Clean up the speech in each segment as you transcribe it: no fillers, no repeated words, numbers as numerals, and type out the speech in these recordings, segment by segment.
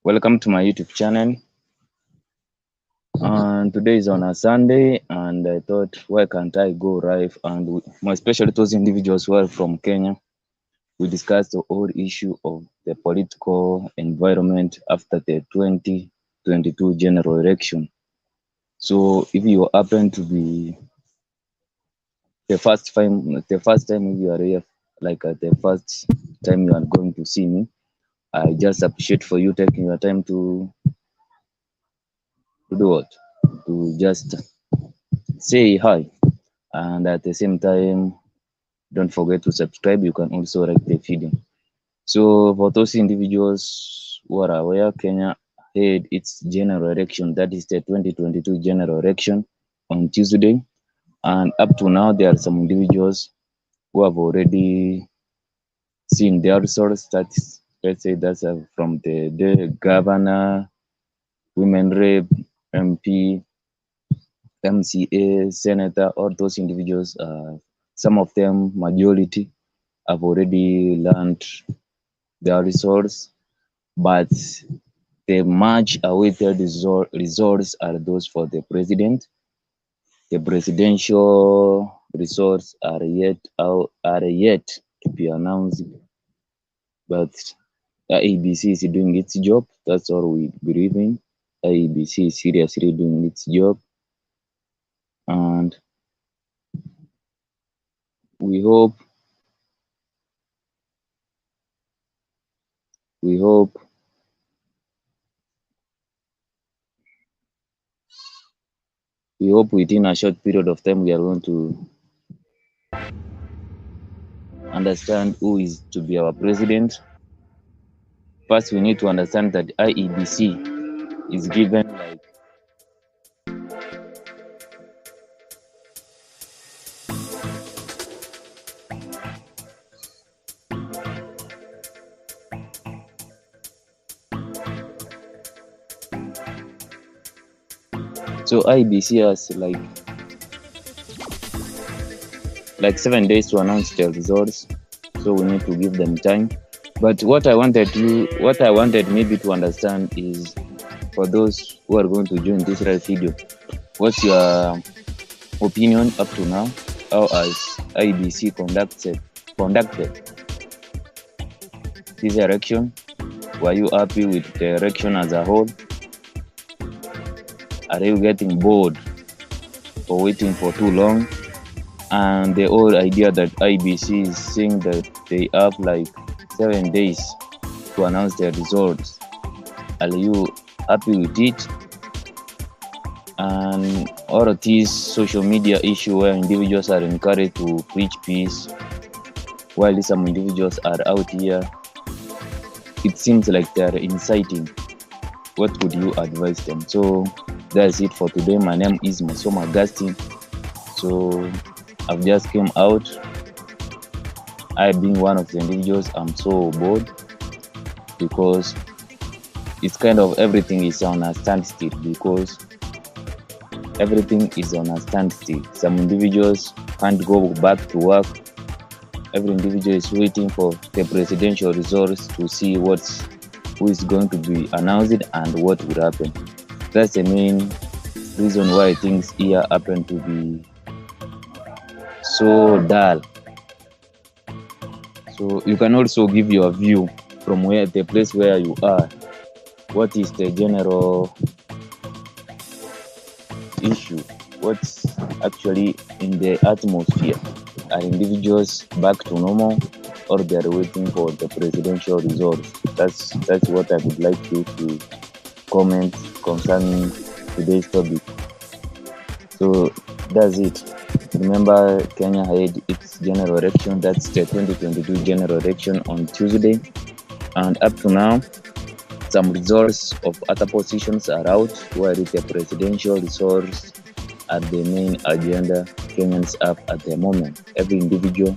Welcome to my YouTube channel. And today is on a Sunday, and I thought, why can't I go live? And more especially those individuals who are from Kenya, we discussed the whole issue of the political environment after the 2022 general election. So, if you happen to be the first time if you are here, like the first time you are going to see me, I just appreciate for you taking your time to do what? To just say hi, and at the same time don't forget to subscribe. You can also like the video. So for those individuals who are aware, Kenya had its general election, that is the 2022 general election, on Tuesday, and up to now there are some individuals who have already seen their results. That's, let's say that's from the governor, women rep, MP, MCA, senator, all those individuals. Some of them, majority, have already learned their results, but the much awaited results are those for the president. The presidential results are yet to be announced, but IEBC is doing its job. That's all we believe in. IEBC is seriously doing its job, and we hope we hope we hope within a short period of time we are going to understand who is to be our president. First, we need to understand that IEBC is given like IEBC has like 7 days to announce the results, so we need to give them time. But what I wanted maybe to understand is, for those who are going to join this live video, what's your opinion up to now? How has IEBC conducted this election? Were you happy with the election as a whole? Are you getting bored for waiting for too long? And the whole idea that IEBC is saying that they have like 7 days to announce their results, are you happy with it? And all of these social media issue where individuals are encouraged to preach peace, while some individuals are out here, it seems like they are inciting. What would you advise them? So that's it for today. My name is Masoma Agustin. So I've just came out. I being one of the individuals, I'm so bored because it's kind of everything is on a standstill, because everything is on a standstill. Some individuals can't go back to work. Every individual is waiting for the presidential results to see who is going to be announced and what will happen. That's the main reason why things here happen to be so dull. So you can also give your view from the place where you are. What is the general issue? What's actually in the atmosphere? Are individuals back to normal, or they are waiting for the presidential results? That's what I would like you to comment concerning today's topic. So that's it. Remember, Kenya had its general election, that's the 2022 general election, on Tuesday, and up to now some results of other positions are out, while the presidential results are the main agenda Kenyans have at the moment. Every individual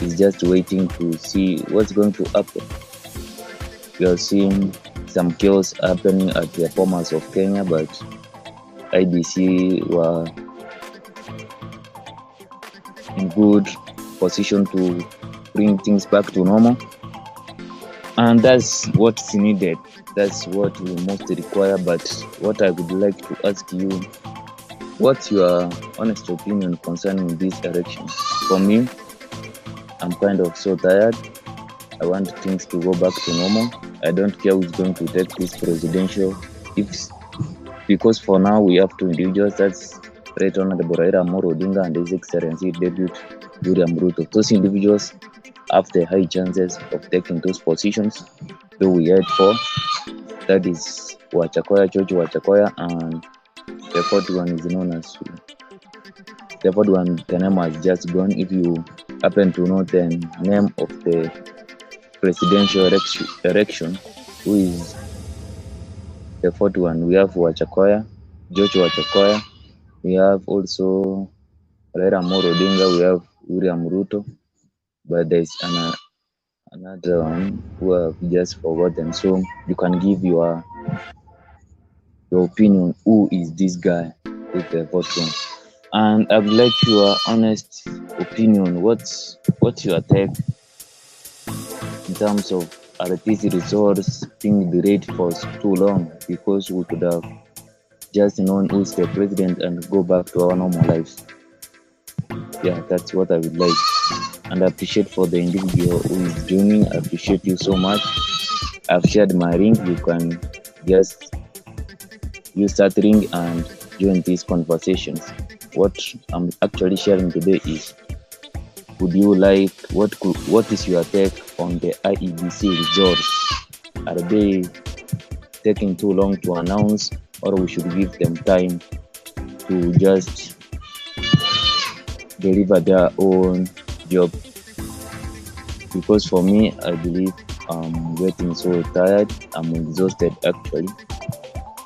is just waiting to see what's going to happen. We are seeing some chaos happening at the formers of Kenya, but IEBC were in good position to bring things back to normal. and that's what's needed. That's what we most require. But what I would like to ask you, what's your honest opinion concerning this election? For me, I'm kind of so tired. I want things to go back to normal. I don't care who's going to take this presidential. If Because for now we have two individuals, that's Right Honorable Raila Amolo Odinga and His Excellency Deputy William Ruto. Those individuals have the high chances of taking those positions. So we had four. That is Wachakoya, George Wachakoya, and the fourth one is known as the fourth one. The name has just gone. If you happen to know the name of the presidential election, who is the fourth one? We have Wachakoya, George Wachakoya. We have also Raila Amolo Odinga. We have William Ruto, but there's another one who I've just forgotten. So you can give your opinion. Who is this guy with the fourth one? And I would like your honest opinion. What's your take in terms of are these results being delayed for too long? Because we could have just known who's the president and go back to our normal lives. Yeah, that's what I would like. And I appreciate for the individual who is joining. I appreciate you so much. I've shared my link. You can just use that link and join these conversations. What I'm actually sharing today is, would you like, what is your take on the IEBC results? Are they taking too long to announce, or we should give them time to just deliver their own job? Because for me, I believe I'm getting so tired. I'm exhausted actually,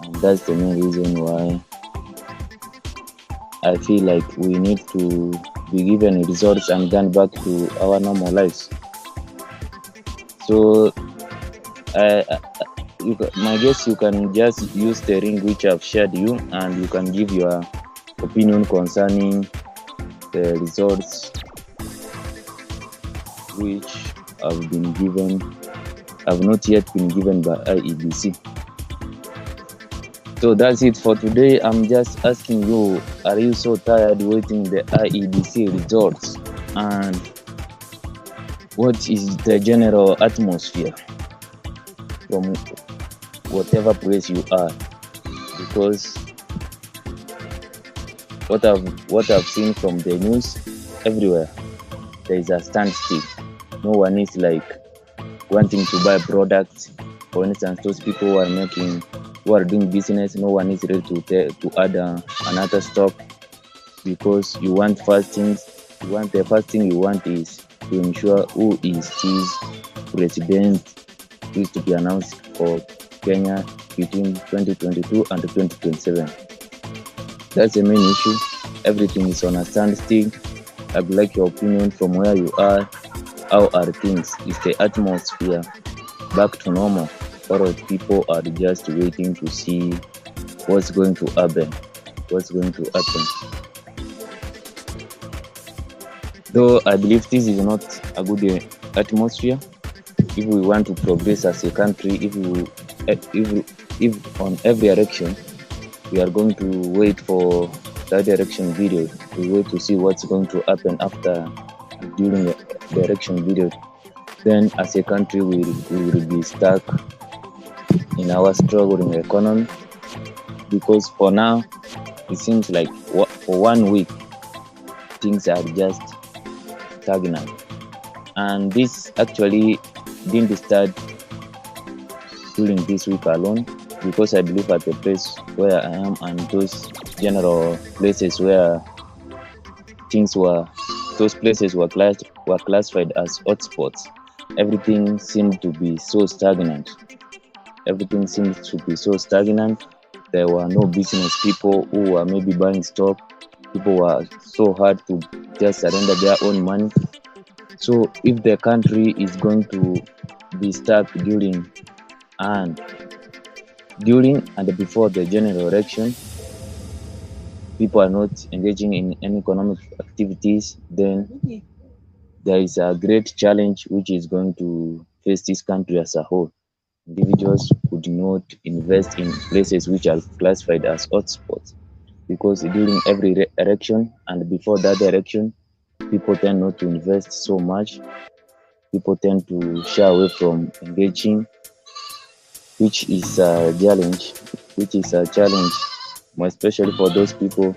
and that's the main reason why I feel like we need to be given results and then back to our normal lives. So my guess, you can just use the link which I've shared you, and you can give your opinion concerning the results which have not yet been given by IEBC. So that's it for today. I'm just asking you, are you so tired waiting the IEBC results? And what is the general atmosphere from whatever place you are? Because what I've seen from the news, everywhere there is a standstill. No one is like wanting to buy products. For instance, those people who are doing business, no one is ready to add another stock, because you want first things. The first thing you want is to ensure who is this president who is to be announced for Kenya between 2022 and 2027. That's the main issue. Everything is on a standstill. I would like your opinion from where you are. How are things? Is the atmosphere back to normal, or people are just waiting to see what's going to happen? Though I believe this is not a good atmosphere. If we want to progress as a country, if on every election we are going to wait for that election video, we wait to see what's going to happen during the election video, then as a country we will be stuck in our struggling economy. Because for now it seems like for 1 week things are just stagnant, and this actually didn't start during this week alone, because I believe at the place where I am and those general places where those places were classified as hotspots, everything seemed to be so stagnant. There were no business people who were maybe buying stock. People were so hard to just surrender their own money. So if the country is going to be stuck during and before the general election, people are not engaging in any economic activities, then there is a great challenge which is going to face this country as a whole. Individuals would not invest in places which are classified as hotspots, because during every election and before that election, people tend not to invest so much. People tend to shy away from engaging, which is a challenge, more especially for those people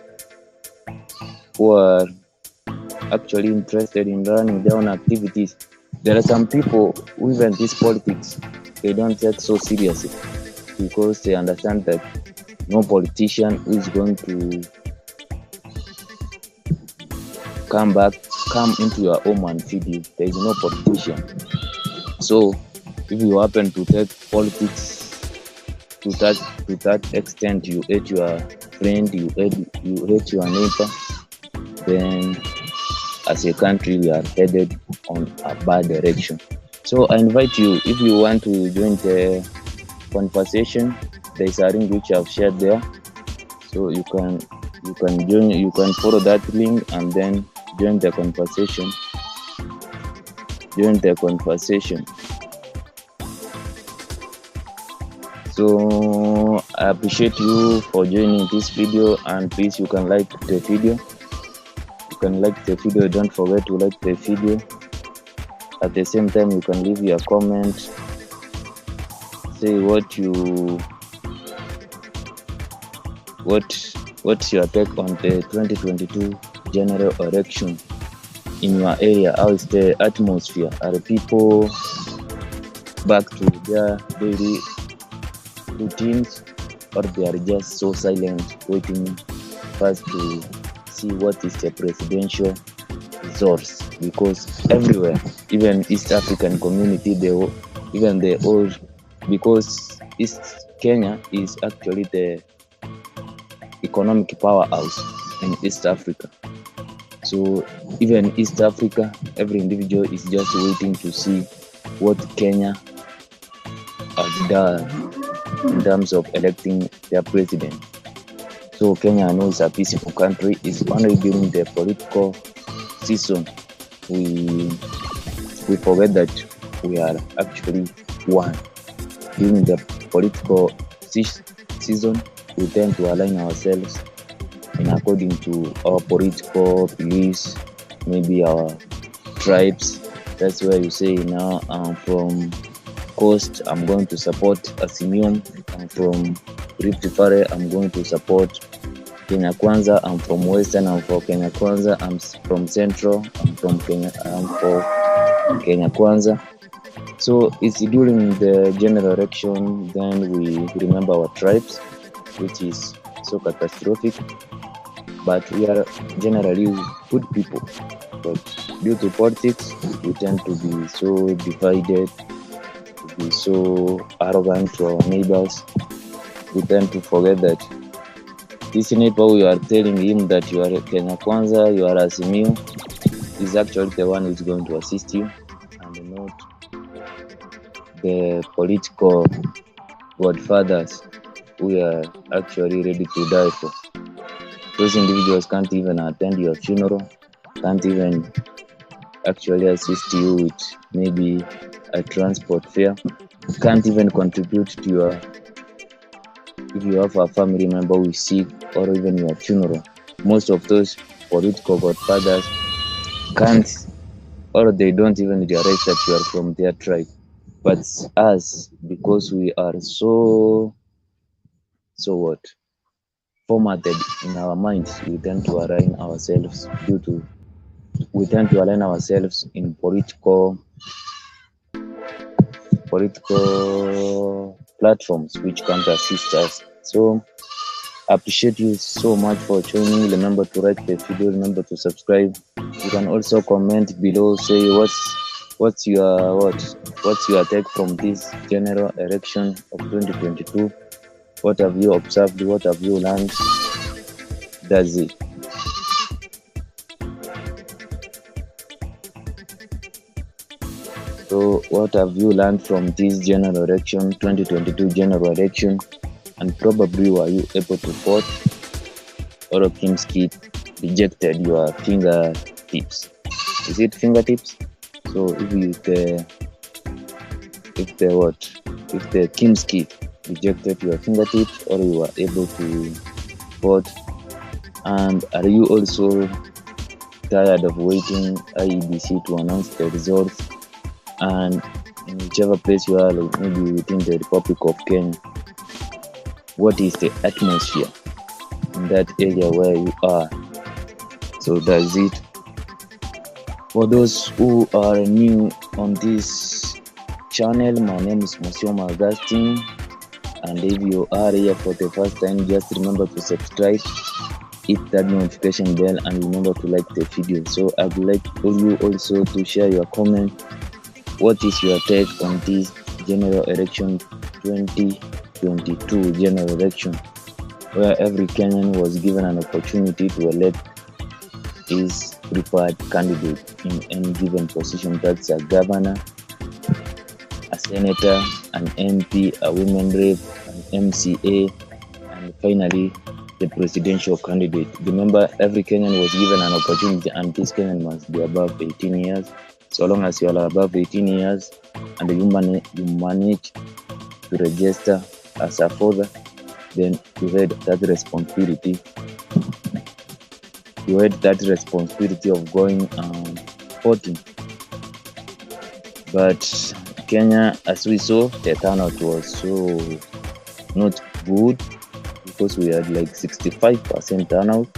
who are actually interested in running their own activities. There are some people who even this politics they don't take so seriously, because they understand that no politician is going to come into your home and feed you. There is no politician. So if you happen to take politics to that extent, you hate your friend, you hate your neighbor, then as a country we are headed on a bad direction. So I invite you, if you want to join the conversation, there is a link which I've shared there, so you can join, you can follow that link and then join the conversation. So I appreciate you for joining this video, and please you can like the video. Don't forget to like the video. At the same time, you can leave your comment, say what's your take on the 2022 general election in your area. How is the atmosphere? Are people back to their daily routines, or they are just so silent, waiting first to see what is the presidential results? Because everywhere, even East African community, because East Kenya is actually the economic powerhouse in East Africa. So even East Africa, every individual is just waiting to see what Kenya has done in terms of electing their president. So Kenya, I know, is a peaceful country. It's only during the political season we forget that we are actually one. During the political season, we tend to align ourselves in according to our political beliefs, maybe our tribes. That's where you say, now I'm from Coast, I'm going to support Asimium. I'm from Rift Valley, I'm going to support Kenya Kwanza. I'm from Western, I'm for Kenya Kwanza. I'm from Central, I'm for Kenya Kwanza. So it's during the general election, then we remember our tribes, which is so catastrophic. But we are generally good people. But due to politics, we tend to be so divided, to be so arrogant to our neighbors. We tend to forget that this neighbor, we are telling him that you are Kenya Kwanza, you are Azimio, is actually the one who is going to assist you, and not the political godfathers we are actually ready to die for. Those individuals can't even attend your funeral, can't even actually assist you with maybe a transport fare, can't even contribute to your, if you have a family member who is sick, or even your funeral. Most of those political godfathers can't, or they don't even realize that you are from their tribe. But us, because we are so formatted in our minds, we tend to align ourselves in political platforms which can't assist us. So I appreciate you so much for joining. Remember to like the video, remember to subscribe. You can also comment below, say what's your take from this general election of 2022. What have you observed? What have you learned? That's it. So what have you learned from this general election, 2022 general election? And probably were you able to vote, or Kimski rejected your fingertips? Is it fingertips? So if you if the what, if the Kimski rejected your fingertips or you were able to vote? And are you also tired of waiting IEBC to announce the results? And in whichever place you are, like maybe within the Republic of Kenya, what is the atmosphere in that area where you are? So that's it. For those who are new on this channel, my name is Musioma Augustine, and if you are here for the first time, just remember to subscribe, hit that notification bell, and remember to like the video. So I would like for you also to share your comment. What is your take on this general election 2022 general election, where every Kenyan was given an opportunity to elect his preferred candidate in any given position? That's a governor, a senator, an MP, a women rep, an MCA, and finally the presidential candidate. Remember, every Kenyan was given an opportunity, and this Kenyan must be above 18 years. So long as you are above 18 years and you manage to register as a father, then you had that responsibility. You had that responsibility of going voting. But Kenya, as we saw, the turnout was so not good, because we had like 65% turnout.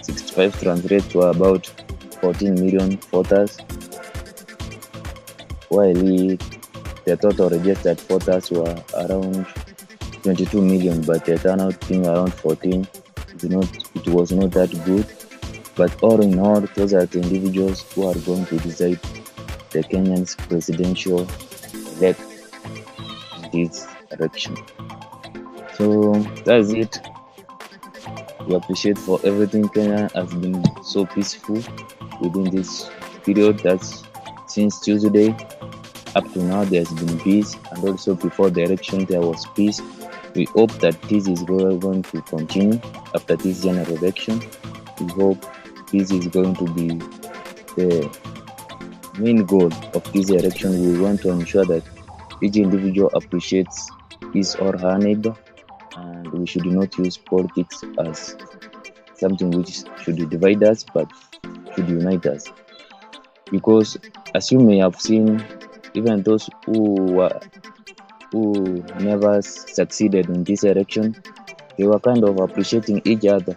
65 translates to about 14 million voters, while the total registered voters were around 22 million, but the turnout being around 14, it was not that good. But all in all, those are the individuals who are going to decide the Kenyan's presidential elect in this election. So that's it. We appreciate for everything. Kenya has been so peaceful within this period. That's since Tuesday up to now, there's been peace, and also before the election there was peace. We hope that this is going to continue after this general election. We hope this is going to be the main goal of this election. We want to ensure that each individual appreciates his or her neighbor, and we should not use politics as something which should divide us, but should unite us. Because as you may have seen, even those who never succeeded in this election, they were kind of appreciating each other.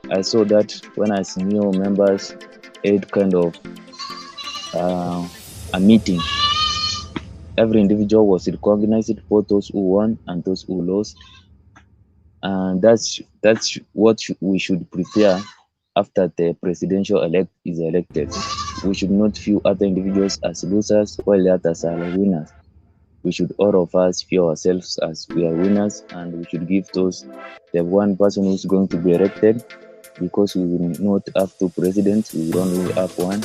I saw that when as new members had kind of a meeting. Every individual was recognized, both those who won and those who lost, and that's what we should prepare after the presidential elect is elected. We should not view other individuals as losers while the others are winners. We should all of us view ourselves as we are winners, and we should give the one person who's going to be elected, because we will not have two presidents, we will only have one.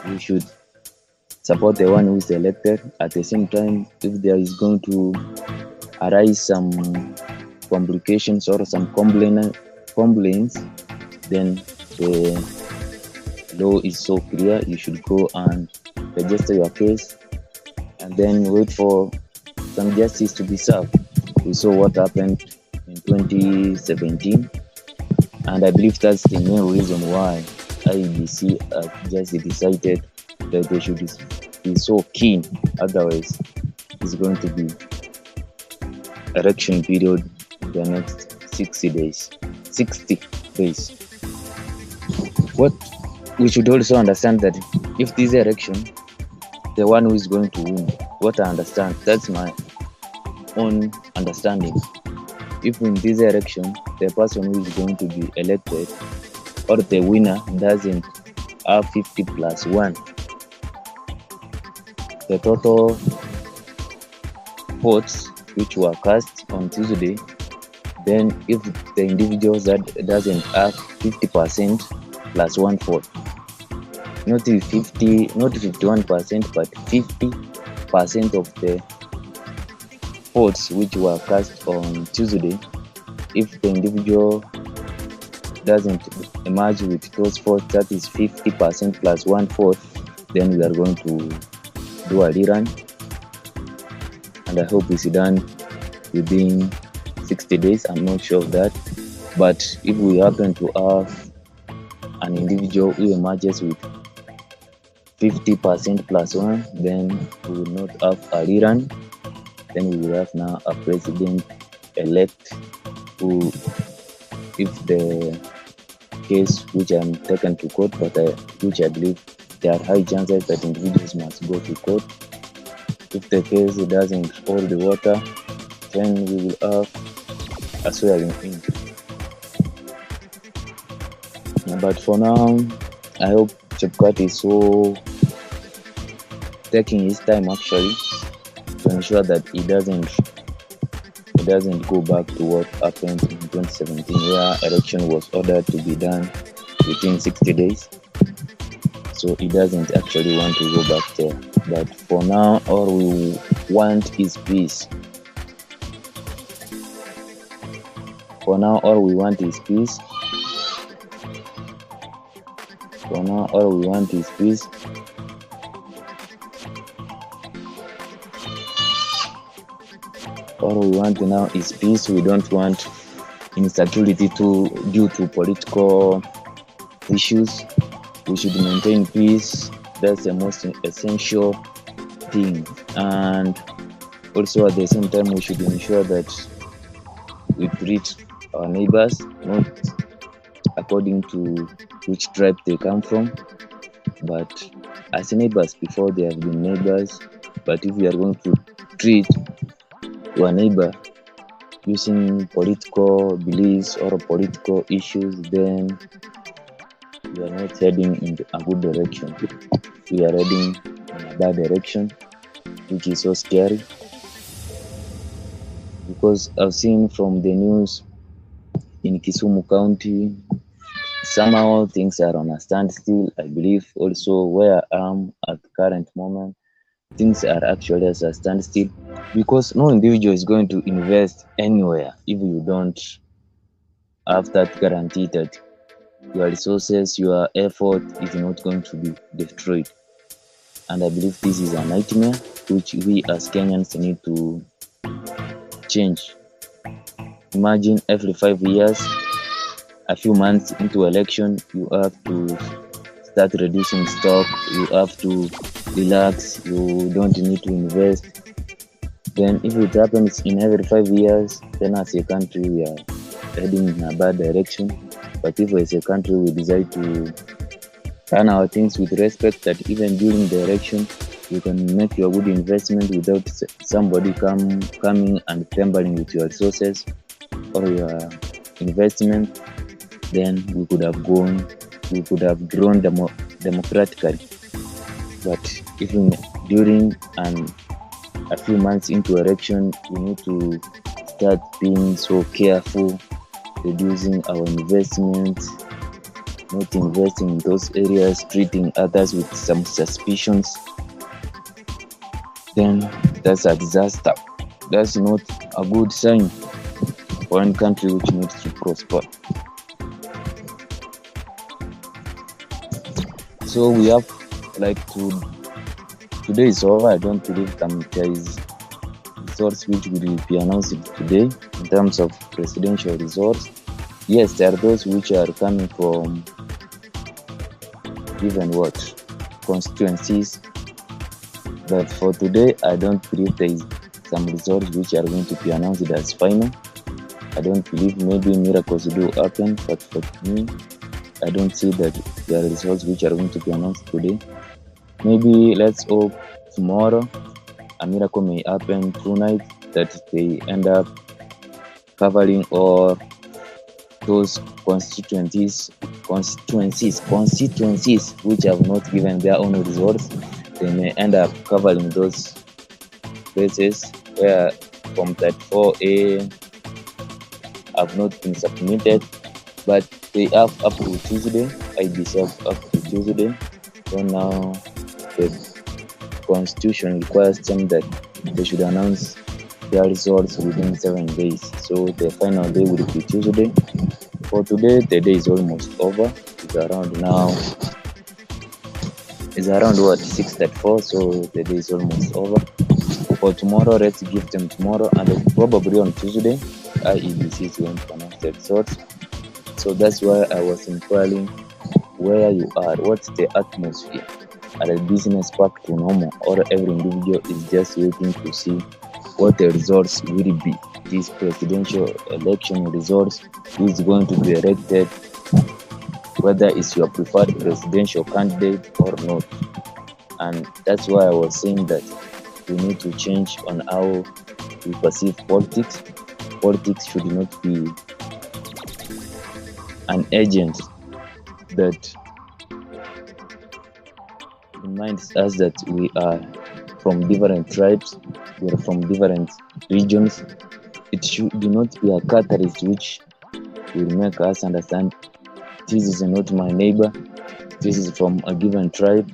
We should support the one who is elected. At the same time, if there is going to arise some complications or some complaints, then the law is so clear. You should go and register your case and then wait for some justice to be served. We saw what happened in 2017, and I believe that's the main reason why IEBC just decided that they should be so keen. Otherwise, it's going to be election period in the next 60 days. What we should also understand, that if this election, the one who is going to win, what I understand, that's my own understanding. If in this election, the person who is going to be elected or the winner doesn't have 50 plus 1, the total votes which were cast on Tuesday, then if the individuals that doesn't have 50% plus 1 vote, not 51%, but 50% of the votes which were cast on Tuesday, if the individual doesn't emerge with those votes, that is 50% plus 1 vote, then we are going to do a rerun and I hope it's done within 60 days. I'm not sure of that, but if we happen to have an individual who emerges with 50% plus one, then we will not have a rerun. Then we will have now a president elect who, if the case which I'm taken to court, but which I believe there are high chances that individuals must go to court. If the case doesn't hold the water, then we will have a swearing in. But for now, I hope Chepkwat is so taking his time actually to ensure that he doesn't go back to what happened in 2017, where election was ordered to be done within 60 days. So he doesn't actually want to go back there. But for now, all we want is peace. For now, all we want is peace. For now, all we want is peace. All we want now is peace. We don't want insecurity due to political issues. We should maintain peace. That's the most essential thing. And also at the same time, we should ensure that we treat our neighbors not according to which tribe they come from, but as neighbors before they have been neighbors. But if we are going to treat your neighbor using political beliefs or political issues, then we are not heading in a good direction. We are heading in a bad direction, which is so scary. Because I've seen from the news in Kisumu County, somehow things are on a standstill. I believe also where I am at the current moment, things are actually at a standstill because no individual is going to invest anywhere if you don't have that guarantee that your resources, your effort is not going to be destroyed. And I believe this is a nightmare which we as Kenyans need to change. Imagine every 5 years, a few months into election, you have to start reducing stock, you have to relax, you don't need to invest. Then if it happens in every 5 years, then as a country we are heading in a bad direction. But if as a country we decide to run our things with respect, that even during the election you can make your good investment without somebody coming and tampering with your resources or your investment, then we could have grown democratically. But even during and a few months into election, we need to start being so careful, reducing our investments, not investing in those areas, treating others with some suspicions. Then that's a disaster. That's not a good sign for any country which needs to prosper. So we have today is over. I don't believe there is results which will be announced today in terms of presidential results. Yes, there are those which are coming from even constituencies. But for today, I don't believe there is some results which are going to be announced as final. I don't believe maybe miracles do happen, but for me, I don't see that there are results which are going to be announced today. Maybe let's hope tomorrow a miracle may happen tonight, that they end up covering all those constituencies which have not given their own results. They may end up covering those places where Form 34A have not been submitted, but they have up to Tuesday. IEBC have up to Tuesday. So now the constitution requires them that they should announce their results within 7 days. So the final day will be Tuesday. For today, the day is almost over. It's around 6:34, so the day is almost over. for tomorrow, let's give them tomorrow, and probably on Tuesday, IEBC is going to announce the results. So that's why I was inquiring where you are, what's the atmosphere? Are the business back to normal, or every individual is just waiting to see what the results will be? These presidential election results, who is going to be elected, whether it's your preferred presidential candidate or not. And that's why I was saying that we need to change on how we perceive politics. Politics should not be an agent that reminds us that we are from different tribes, we are from different regions. It should not be a catalyst which will make us understand this is not my neighbor, this is from a given tribe,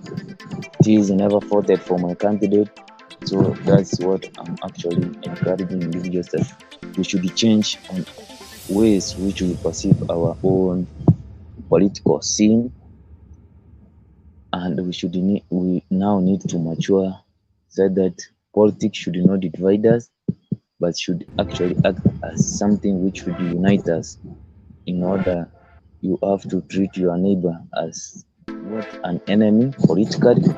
this never voted for my candidate. So that's what I'm actually encouraging individuals, that we should change on ways which we perceive our own political scene, and we now need to mature so that politics should not divide us, but should actually act as something which should unite us. In order, you have to treat your neighbor as not an enemy politically,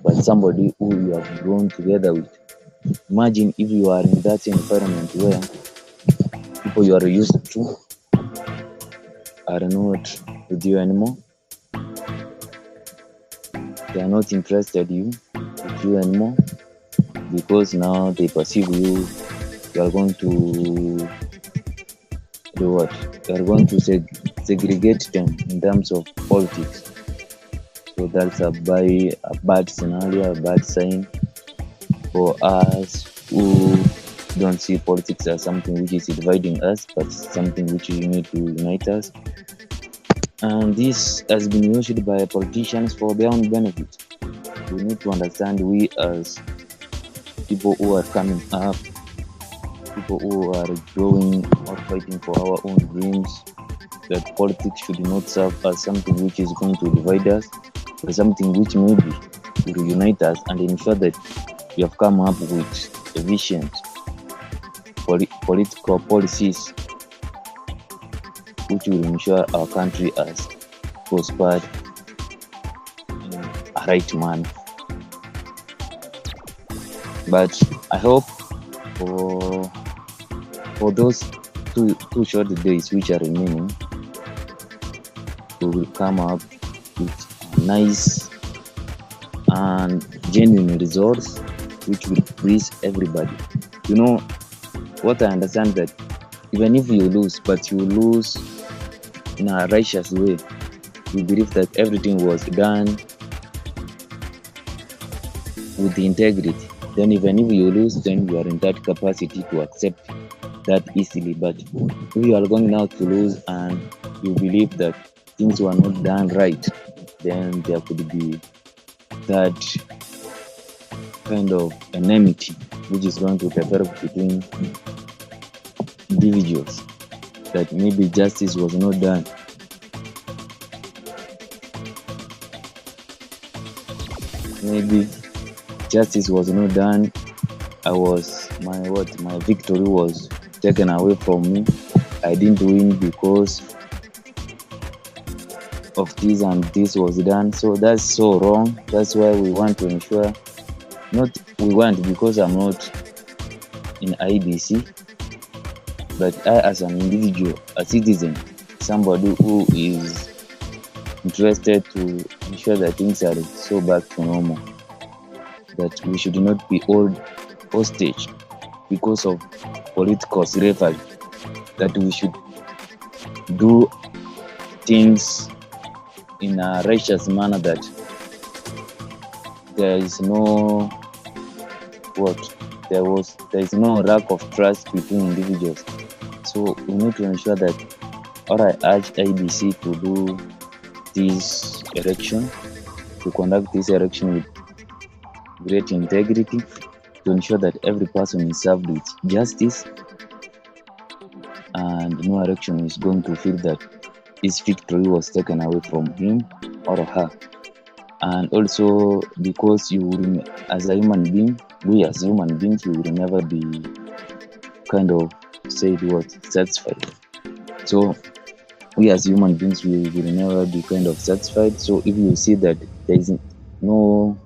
but somebody who you have grown together with. Imagine if you are in that environment where people you are used to are not with you anymore. They are not interested with you anymore, because now they perceive you are going to do what? You are going to segregate them in terms of politics. So that's a bad scenario, a bad sign for us who don't see politics as something which is dividing us, but something which is need to unite us. And this has been used by politicians for their own benefit. We need to understand, we as people who are coming up, people who are growing or fighting for our own dreams, that politics should not serve as something which is going to divide us, but something which maybe will unite us and ensure that we have come up with efficient political policies which will ensure our country has prospered in a right manner. But I hope for those two short days which are remaining, we will come up with nice and genuine results which will please everybody. You know what, I understand that even if you lose, but you lose in a righteous way. You believe that everything was done with the integrity. Then even if you lose, then you are in that capacity to accept that easily. But if you are going now to lose and you believe that things were not done right, then there could be that kind of enmity which is going to develop between individuals, that maybe justice was not done. Maybe justice was not done. My victory was taken away from me. I didn't win because of this and this was done. So that's so wrong. That's why we want to ensure, because I'm not in IEBC, but I as an individual, a citizen, somebody who is interested to ensure that things are so back to normal, that we should not be held hostage because of political rivalry, that we should do things in a righteous manner, that there is no lack of trust between individuals. So we need to ensure that, or I urge IEBC to do this election, to conduct this election with great integrity, to ensure that every person is served with justice, and no election is going to feel that his victory was taken away from him or her. And also, because you, as a human being, we as human beings, we will never be kind of said what satisfied. So we as human beings, we will never be kind of satisfied. So if you see that there is no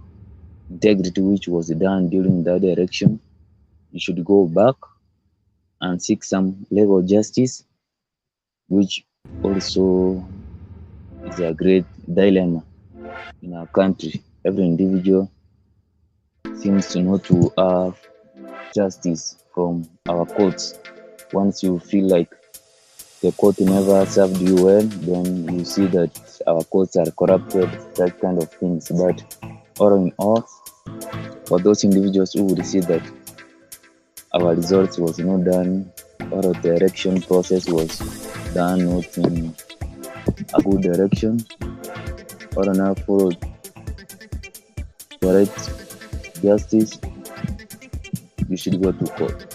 integrity which was done during that election, you should go back and seek some legal justice, which also is a great dilemma in our country. Every individual seems to not to have justice from our courts. Once you feel like the court never served you well, then you see that our courts are corrupted, that kind of things. But all in all, for those individuals who would see that our results was not done, or the election process was done not in a good direction, or not followed correct justice, you should go to court.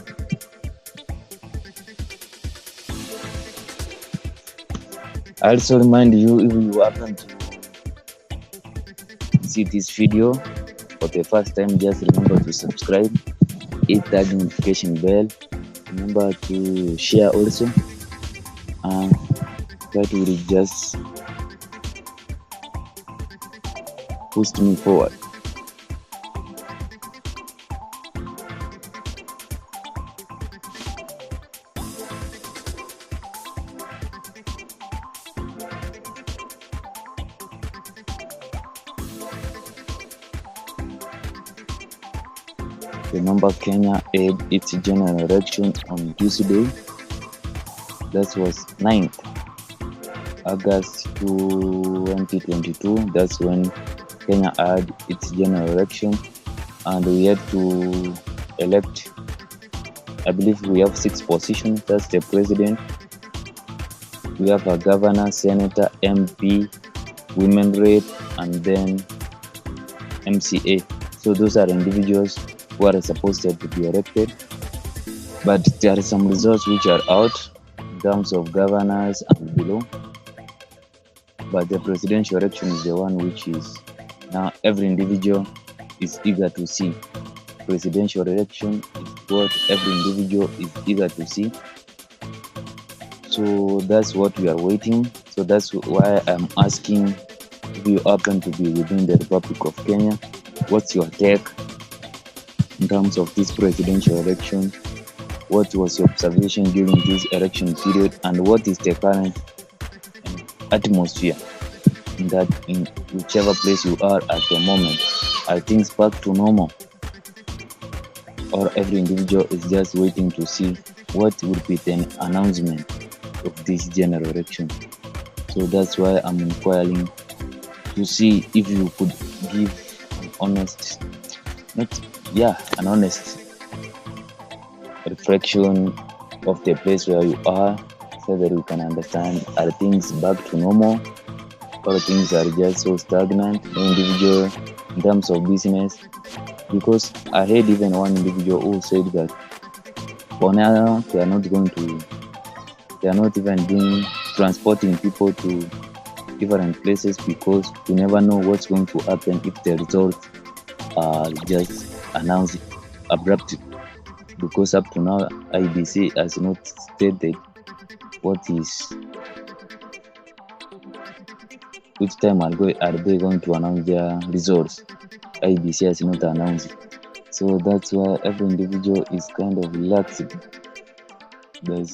I also remind you, if you happen to see this video for the first time, just remember to subscribe, hit that notification bell, remember to share also, and that will just push me forward. Remember, Kenya had its general election on Tuesday. That was 9th August 2022. That's when Kenya had its general election, and we had to elect, I believe we have 6 positions. That's the president, we have a governor, senator, MP, women rep, and then MCA. So those are individuals who are supposed to be elected, but there are some results which are out in terms of governors and below. But the presidential election is the one which is now every individual is eager to see. Presidential election is what every individual is eager to see. So that's what we are waiting. So that's why I'm asking, if you happen to be within the Republic of Kenya, what's your take in terms of this presidential election? What was your observation during this election period, and what is the current atmosphere in whichever place you are at the moment? Are things back to normal, or every individual is just waiting to see what would be the announcement of this general election? So that's why I'm inquiring to see if you could give an honest reflection of the place where you are, so that we can understand, are things back to normal, or things are just so stagnant, individual in terms of business? Because I heard even one individual who said that for now they are not even transporting people to different places, because you never know what's going to happen if the results are just announced abruptly. Because up to now, IEBC has not stated which time are they going to announce their results. IEBC has not announced it. So that's why every individual is kind of relaxed. There's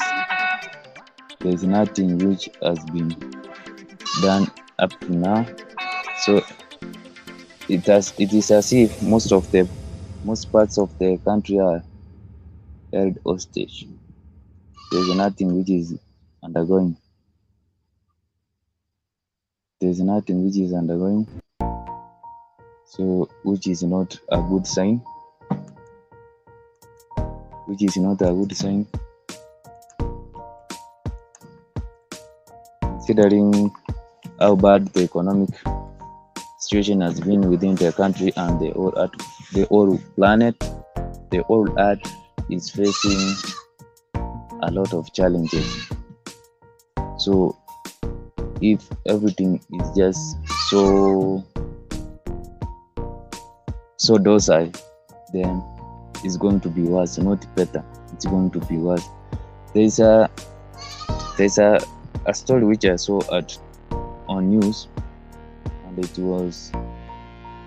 nothing which has been done up to now. So it is as if most parts of the country are held hostage. There's nothing which is undergoing. So which is not a good sign. Considering how bad the economic situation has been within the country and the whole planet, the whole earth is facing a lot of challenges. So if everything is just so docile, then is going to be worse, not better. It's going to be worse. There's a story which I saw on news, and it was,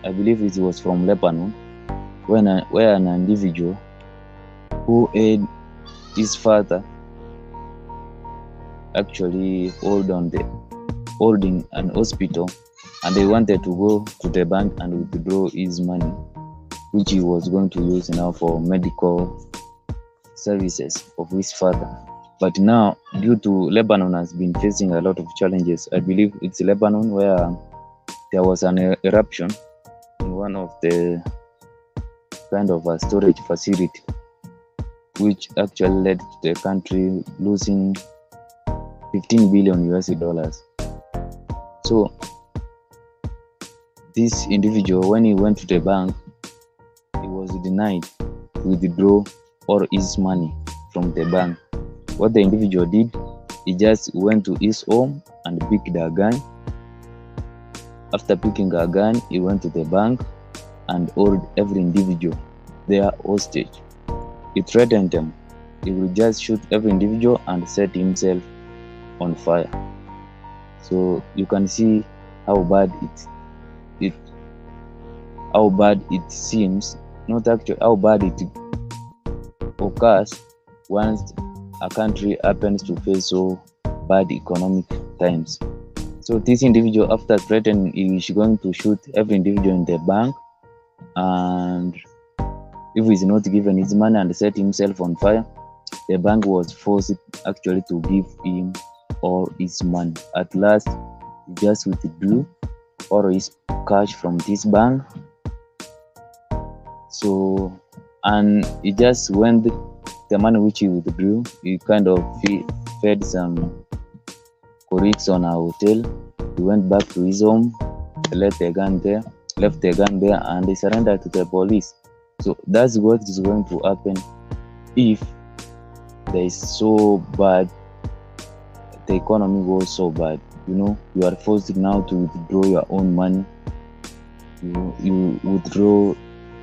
I believe it was from Lebanon, where an individual who aid his father actually holding an hospital, and they wanted to go to the bank and withdraw his money, which he was going to use now for medical services of his father. But now, due to Lebanon has been facing a lot of challenges, I believe it's Lebanon where there was an eruption in one of the kind of a storage facility, which actually led to the country losing 15 billion US dollars. So this individual, when he went to the bank, he was denied to withdraw all his money from the bank. What the individual did, he just went to his home and picked a gun. After picking a gun, he went to the bank and held every individual there hostage. He threatened them. He will just shoot every individual and set himself on fire. So you can see how bad it seems, not actually how bad it occurs once a country happens to face so bad economic times. So this individual, after threatening, is going to shoot every individual in the bank, and if he's not given his money and set himself on fire, the bank was forced actually to give him all his money. At last, he just withdrew all his cash from this bank. So, and he just went, the money which he withdrew, he kind of fed some colleagues on a hotel. He went back to his home, left the gun there, and he surrendered to the police. So that's what is going to happen if there is so bad, the economy goes so bad. You are forced now to withdraw your own money. You withdraw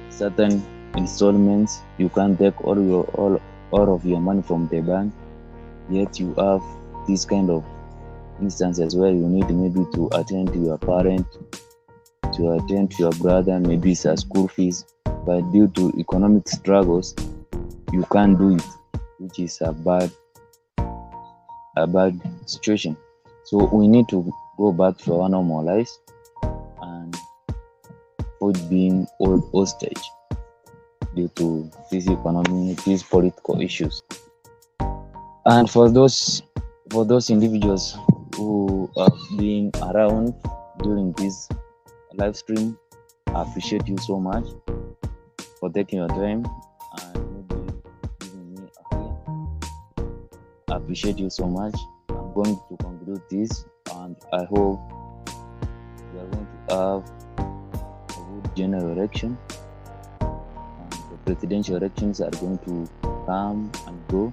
certain installments. You can't take all of your money from the bank. Yet you have this kind of instances where you need maybe to attend to your parent, to attend to your brother, maybe it's a school fees, but due to economic struggles, you can't do it, which is a bad situation. So we need to go back to our normal lives and avoid being hostage due to this economy, these political issues. And for those individuals who have been around during this live stream, I appreciate you so much for taking your time and maybe giving me a ear. I appreciate you so much. I'm going to conclude this, and I hope we are going to have a good general election, and the presidential elections are going to come and go.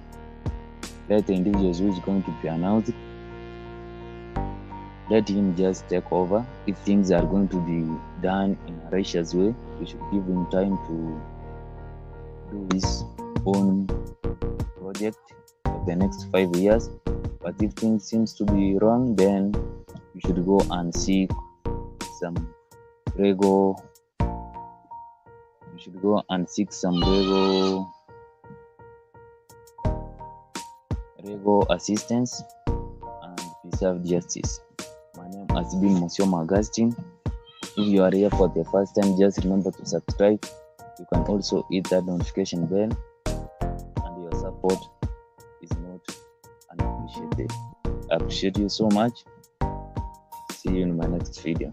Let the individuals who is going to be announced, let him just take over. If things are going to be done in a righteous way, we should give him time to do his own project for the next 5 years. But if things seems to be wrong, then we should go and seek some legal assistance and preserve justice. My name has been Monsieur Augustine. If you are here for the first time, just remember to subscribe. You can also hit that notification bell, and your support is not unappreciated. I appreciate you so much. See you in my next video.